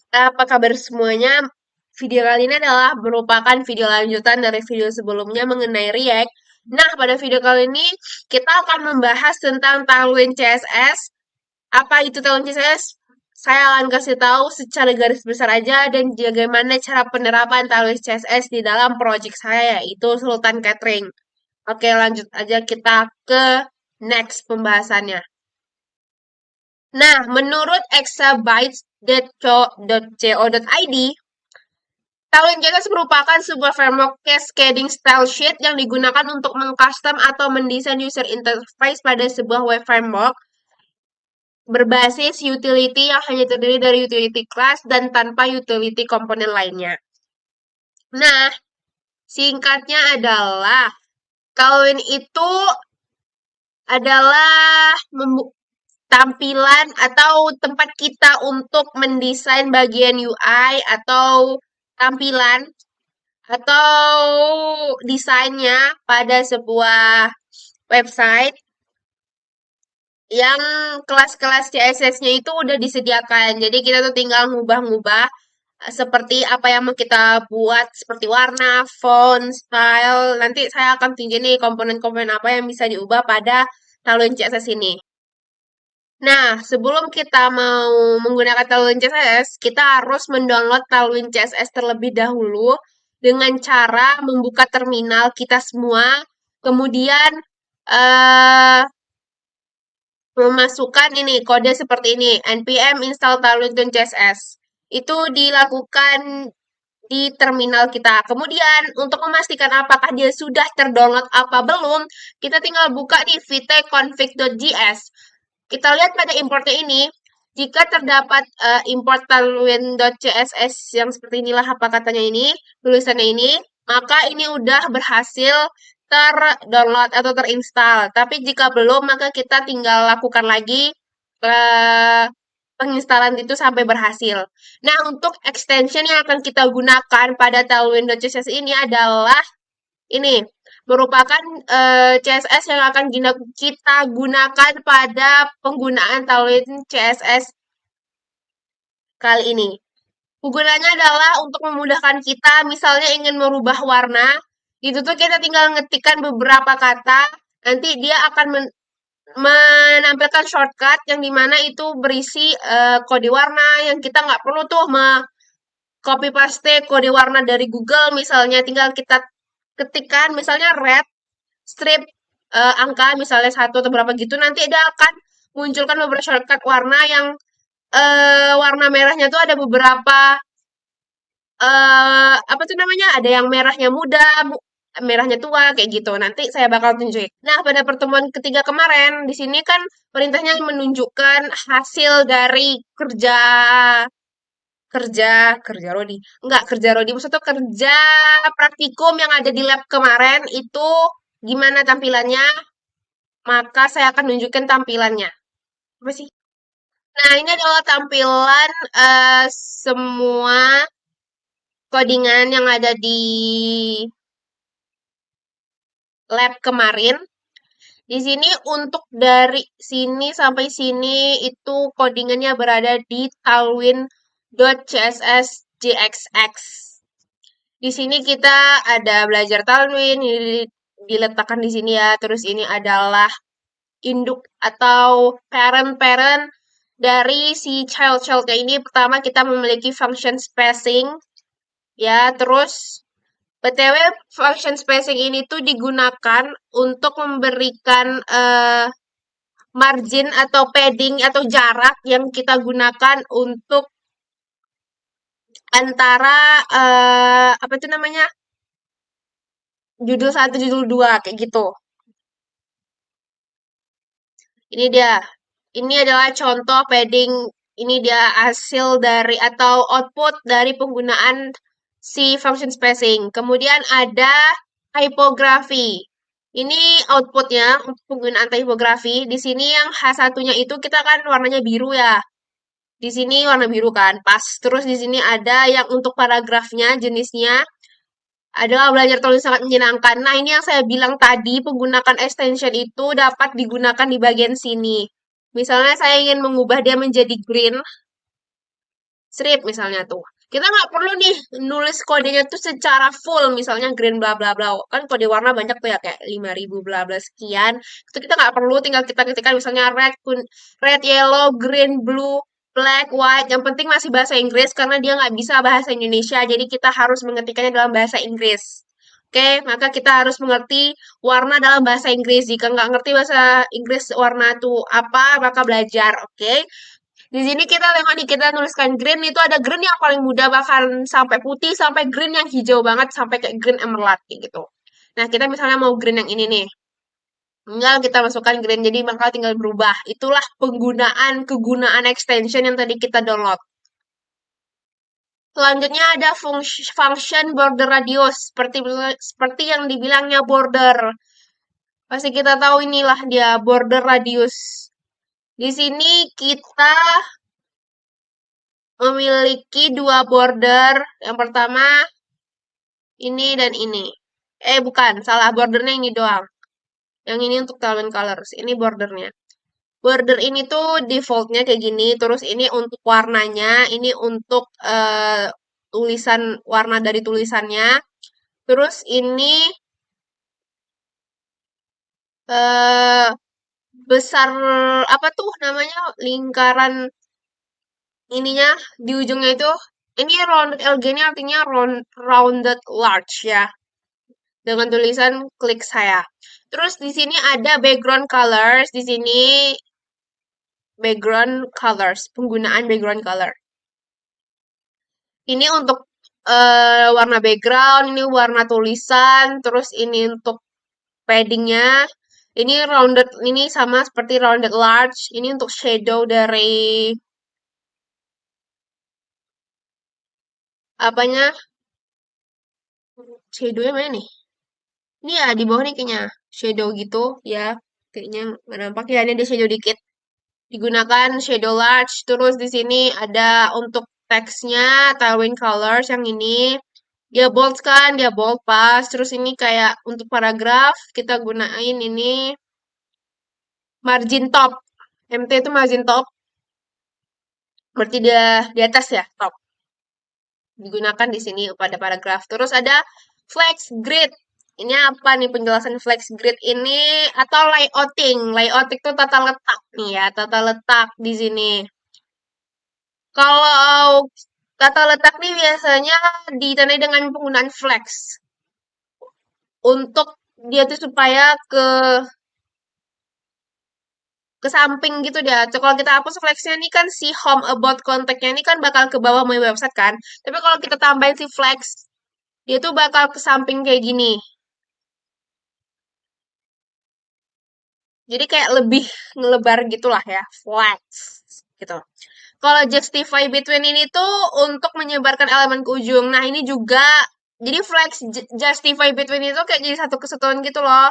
Apa kabar semuanya? Video kali ini adalah merupakan video lanjutan dari video sebelumnya mengenai React. Nah, pada video kali ini kita akan membahas tentang Tailwind CSS. Apa itu Tailwind CSS? Saya akan kasih tahu secara garis besar aja dan bagaimana cara penerapan Tailwind CSS di dalam project saya, yaitu Sultan Catering. Oke, lanjut aja kita ke next pembahasannya. Nah, menurut exabytes.co.id, Tailwind CSS merupakan sebuah framework cascading style sheet yang digunakan untuk mengcustom atau mendesain user interface pada sebuah web framework berbasis utility yang hanya terdiri dari utility class dan tanpa utility komponen lainnya. Nah, singkatnya adalah Tailwind itu adalah tampilan atau tempat kita untuk mendesain bagian UI atau tampilan atau desainnya pada sebuah website yang kelas-kelas CSS-nya itu udah disediakan. Jadi kita tuh tinggal ngubah-ngubah seperti apa yang mau kita buat, seperti warna, font, style. Nanti saya akan tunjukin nih komponen-komponen apa yang bisa diubah pada Tailwind CSS ini. Nah, sebelum kita mau menggunakan Tailwind CSS, kita harus mendownload Tailwind CSS terlebih dahulu dengan cara membuka terminal kita semua, kemudian eh, memasukkan ini kode seperti ini, npm install Tailwind.css. Itu dilakukan di terminal kita. Kemudian, untuk memastikan apakah dia sudah terdownload apa belum, kita tinggal buka di vt-config.js. Kita lihat pada importnya ini, jika terdapat import tailwind.css yang seperti inilah apa katanya ini, tulisannya ini, maka ini udah berhasil terdownload atau terinstall. Tapi jika belum, maka kita tinggal lakukan lagi eh, penginstalan itu sampai berhasil. Nah, untuk extension yang akan kita gunakan pada tailwind.css ini adalah ini merupakan CSS yang akan kita gunakan pada penggunaan Tailwind CSS kali ini. Penggunanya adalah untuk memudahkan kita, misalnya ingin merubah warna, itu tuh kita tinggal ngetikkan beberapa kata, nanti dia akan menampilkan shortcut yang dimana itu berisi kode warna yang kita nggak perlu tuh copy paste kode warna dari Google misalnya, tinggal kita ketikkan misalnya red strip angka misalnya satu atau berapa gitu, nanti dia akan munculkan beberapa shortcut warna yang warna merahnya tuh ada beberapa apa tuh namanya, ada yang merahnya muda, merahnya tua kayak gitu. Nanti saya bakal tunjukin. Nah, pada pertemuan ketiga kemarin di sini kan perintahnya menunjukkan hasil dari kerja kerja kerja Rodi. Enggak, kerja Rodi maksudnya tuh kerja praktikum yang ada di lab kemarin itu gimana tampilannya, maka saya akan nunjukkan tampilannya. Apa sih? Nah, ini adalah tampilan semua codingan yang ada di lab kemarin. Di sini untuk dari sini sampai sini itu codingannya berada di tailwind.css jxx. Di sini kita ada belajar Tailwind, ini diletakkan di sini ya. Terus ini adalah induk atau parent-parent dari si child-childnya ini. Pertama kita memiliki function spacing, ya. Terus BTW function spacing ini tuh digunakan untuk memberikan margin atau padding atau jarak yang kita gunakan untuk antara apa itu namanya, judul satu judul dua kayak gitu. Ini dia. Ini adalah contoh padding. Ini dia hasil dari atau output dari penggunaan si function spacing. Kemudian ada typography. Ini outputnya untuk penggunaan typography. Di sini yang H1-nya itu kita kan warnanya biru ya. Di sini warna biru kan, pas. Terus di sini ada yang untuk paragrafnya, jenisnya adalah belajar tulis sangat menyenangkan. Nah, ini yang saya bilang tadi, penggunaan extension itu dapat digunakan di bagian sini. Misalnya saya ingin mengubah dia menjadi green. strip misalnya tuh. Kita nggak perlu nih nulis kodenya tuh secara full, misalnya green bla bla bla. Kan kode warna banyak tuh ya, kayak 5.000 bla bla sekian. Itu kita nggak perlu, tinggal kita ketikkan misalnya red, yellow, green, blue, black, white. Yang penting masih bahasa Inggris karena dia nggak bisa bahasa Indonesia. Jadi kita harus mengetikkannya dalam bahasa Inggris. Oke, maka kita harus mengerti warna dalam bahasa Inggris. Jika nggak ngerti bahasa Inggris warna itu apa, maka belajar. Oke, di sini kita tengok nih, kita nuliskan green itu ada green yang paling mudah bahkan sampai putih, sampai green yang hijau banget, sampai kayak green emerald kayak gitu. Nah, kita misalnya mau green yang ini nih. Tinggal kita masukkan green, jadi bakal tinggal berubah. Itulah kegunaan extension yang tadi kita download. Selanjutnya ada function border radius, seperti yang dibilangnya border. Pasti kita tahu inilah dia border radius. Di sini kita memiliki dua border. Yang pertama ini dan ini. Bukan, salah, bordernya ini doang. Yang ini untuk Talon Colors. Ini bordernya. Border ini tuh defaultnya kayak gini. Terus ini untuk warnanya. Ini untuk tulisan, warna dari tulisannya. Terus ini eh besar, apa tuh namanya, lingkaran ininya di ujungnya itu. Ini rounded LG ini artinya rounded large ya. Dengan tulisan klik saya. Terus di sini ada background colors, di sini background colors, penggunaan background color. Ini untuk warna background, ini warna tulisan, terus ini untuk paddingnya. Ini rounded, ini sama seperti rounded large. Ini untuk shadow dari apanya? Shadownya mana nih? Ini ya di bawah nih kayaknya shadow gitu ya. Kayaknya nggak nampak ya, ini ada shadow dikit. Digunakan shadow large. Terus di sini ada untuk teksnya Tailwind Colors yang ini. Dia bold kan, dia bold pas. Terus ini kayak untuk paragraf kita gunain ini margin top. MT itu margin top. Berarti dia di atas ya, top. Digunakan di sini pada paragraf. Terus ada flex grid. Ini apa nih penjelasan flex grid ini, atau layouting. Layouting itu tata letak nih ya, tata letak di sini. Kalau tata letak nih biasanya ditandai dengan penggunaan flex. Untuk dia tuh supaya ke samping gitu dia. Kalau kita hapus flexnya ini kan si home about contact-nya ini kan bakal ke bawah my website kan. Tapi kalau kita tambahin si flex, dia tuh bakal ke samping kayak gini. Jadi kayak lebih ngelebar gitulah ya, flex gitu. Kalau justify between ini tuh untuk menyebarkan elemen ke ujung. Nah, ini juga jadi flex justify between itu kayak jadi satu kesatuan gitu loh.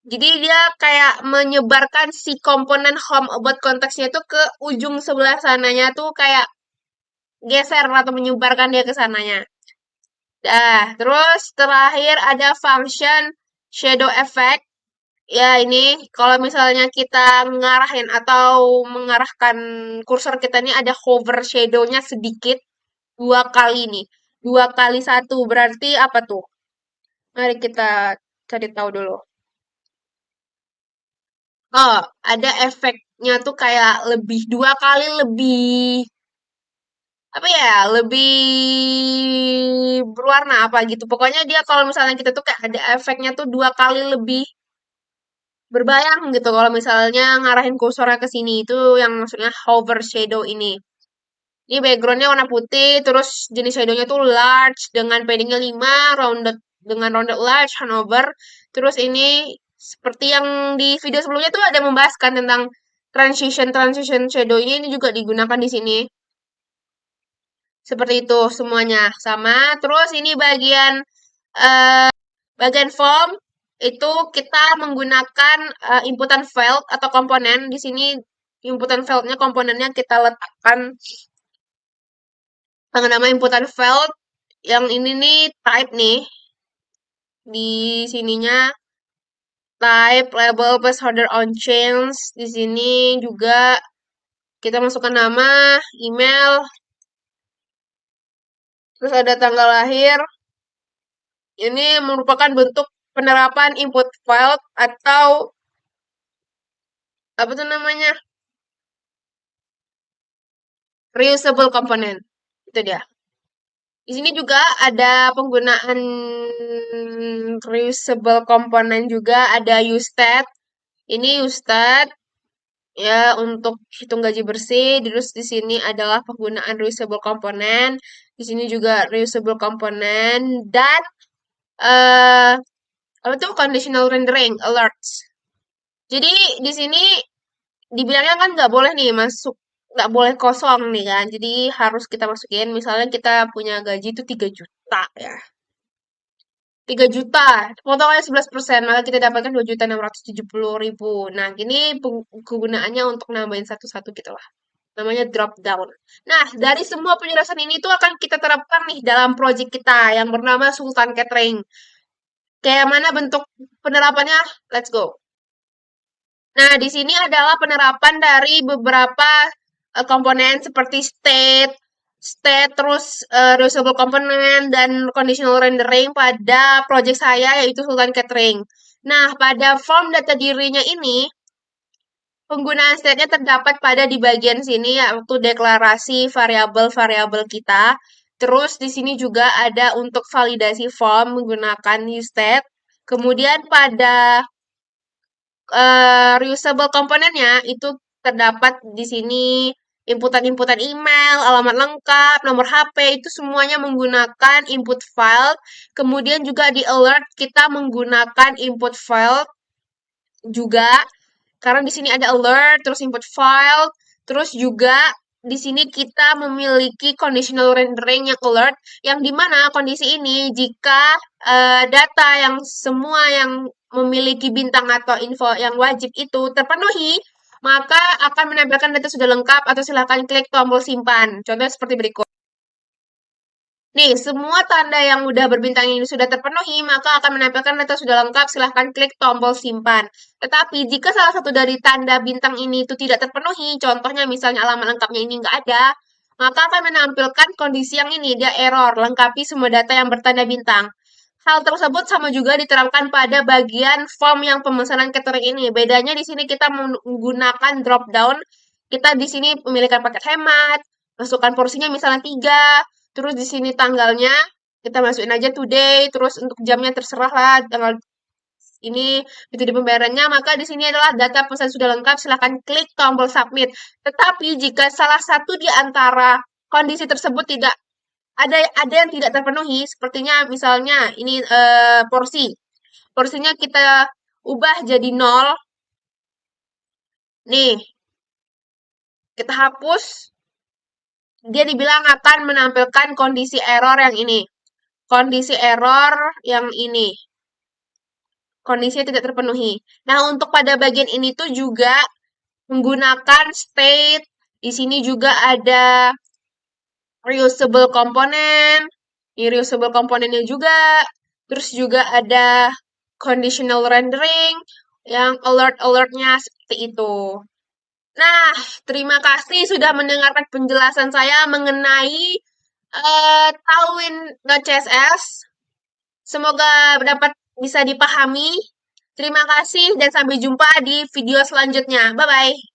Jadi dia kayak menyebarkan si komponen home about konteksnya itu ke ujung sebelah sananya tuh kayak geser atau menyebarkan dia ke sananya. Nah, terus terakhir ada function shadow effect. Ya, ini kalau misalnya kita ngarahin atau mengarahkan kursor kita ini ada hover shadow-nya sedikit dua kali nih. Dua kali satu berarti apa tuh? Mari kita cari tahu dulu. Oh, ada efeknya tuh kayak lebih dua kali lebih apa ya? Lebih berwarna apa gitu. Pokoknya dia kalau misalnya kita tuh kayak ada efeknya tuh dua kali lebih berbayang gitu kalau misalnya ngarahin kursornya ke sini itu yang maksudnya hover shadow ini. Ini backgroundnya warna putih, terus jenis shadownya tuh large dengan paddingnya 5, rounded dengan rounded large, Hanover. Terus ini seperti yang di video sebelumnya tuh ada membahaskan tentang transition shadow ini juga digunakan di sini. Seperti itu semuanya sama. Terus ini bagian form itu kita menggunakan inputan file atau komponen. Di sini inputan file-nya komponennya kita letakkan dengan nama inputan file. Yang ini nih type nih. Di sininya type label placeholder on change. Di sini juga kita masukkan nama, email, Terus ada tanggal lahir. Ini merupakan bentuk penerapan input file atau apa tuh namanya? Reusable component. Itu dia. Di sini juga ada penggunaan reusable component juga, ada ustat. Ini ustat ya untuk hitung gaji bersih. Terus di sini adalah penggunaan reusable component. Di sini juga reusable component dan eh apa tuh conditional rendering alerts. Jadi di sini dibilangnya kan nggak boleh nih masuk, nggak boleh kosong nih kan. Jadi harus kita masukin. Misalnya kita punya gaji itu 3 juta ya. 3 juta, potongannya 11%, maka kita dapatkan 2.670.000. Nah, ini kegunaannya untuk nambahin satu-satu gitu lah. Namanya drop down. Nah, dari semua penjelasan ini tuh akan kita terapkan nih dalam project kita yang bernama Sultan Catering. Kayak mana bentuk penerapannya? Let's go. Nah, di sini adalah penerapan dari beberapa komponen seperti state, terus reusable component, dan conditional rendering pada project saya yaitu Sultan Catering. Nah, pada form data dirinya ini, penggunaan state-nya terdapat pada di bagian sini yaitu deklarasi variabel-variabel kita. Terus di sini juga ada untuk validasi form menggunakan useState. Kemudian pada reusable komponennya itu terdapat di sini inputan-inputan email, alamat lengkap, nomor HP, itu semuanya menggunakan input file. Kemudian juga di alert kita menggunakan input file juga, karena di sini ada alert, terus input file, terus juga di sini kita memiliki conditional rendering yang alert, yang dimana kondisi ini jika data yang semua yang memiliki bintang atau info yang wajib itu terpenuhi, maka akan menampilkan data sudah lengkap atau silakan klik tombol simpan. Contohnya seperti berikut. Nih, semua tanda yang udah berbintang ini sudah terpenuhi, maka akan menampilkan data sudah lengkap, silahkan klik tombol simpan. Tetapi, jika salah satu dari tanda bintang ini itu tidak terpenuhi, contohnya misalnya alamat lengkapnya ini nggak ada, maka akan menampilkan kondisi yang ini, dia error, lengkapi semua data yang bertanda bintang. Hal tersebut sama juga diterapkan pada bagian form yang pemesanan catering ini. Bedanya di sini kita menggunakan drop down. Kita di sini memilihkan paket hemat, masukkan porsinya misalnya 3, terus di sini tanggalnya kita masukin aja today, terus untuk jamnya terserah lah tanggal ini metode pembayarannya, maka di sini adalah data pesan sudah lengkap, silahkan klik tombol submit. Tetapi jika salah satu di antara kondisi tersebut tidak ada yang tidak terpenuhi, sepertinya misalnya ini porsinya kita ubah jadi 0. Nih, kita hapus, dia dibilang akan menampilkan kondisi error yang ini. Kondisi error yang ini. Kondisinya tidak terpenuhi. Nah, untuk pada bagian ini tuh juga menggunakan state. Di sini juga ada reusable component. Ini reusable komponennya juga. Terus juga ada conditional rendering yang alert-alertnya seperti itu. Nah, terima kasih sudah mendengarkan penjelasan saya mengenai Tailwind CSS. Semoga dapat bisa dipahami. Terima kasih dan sampai jumpa di video selanjutnya. Bye-bye.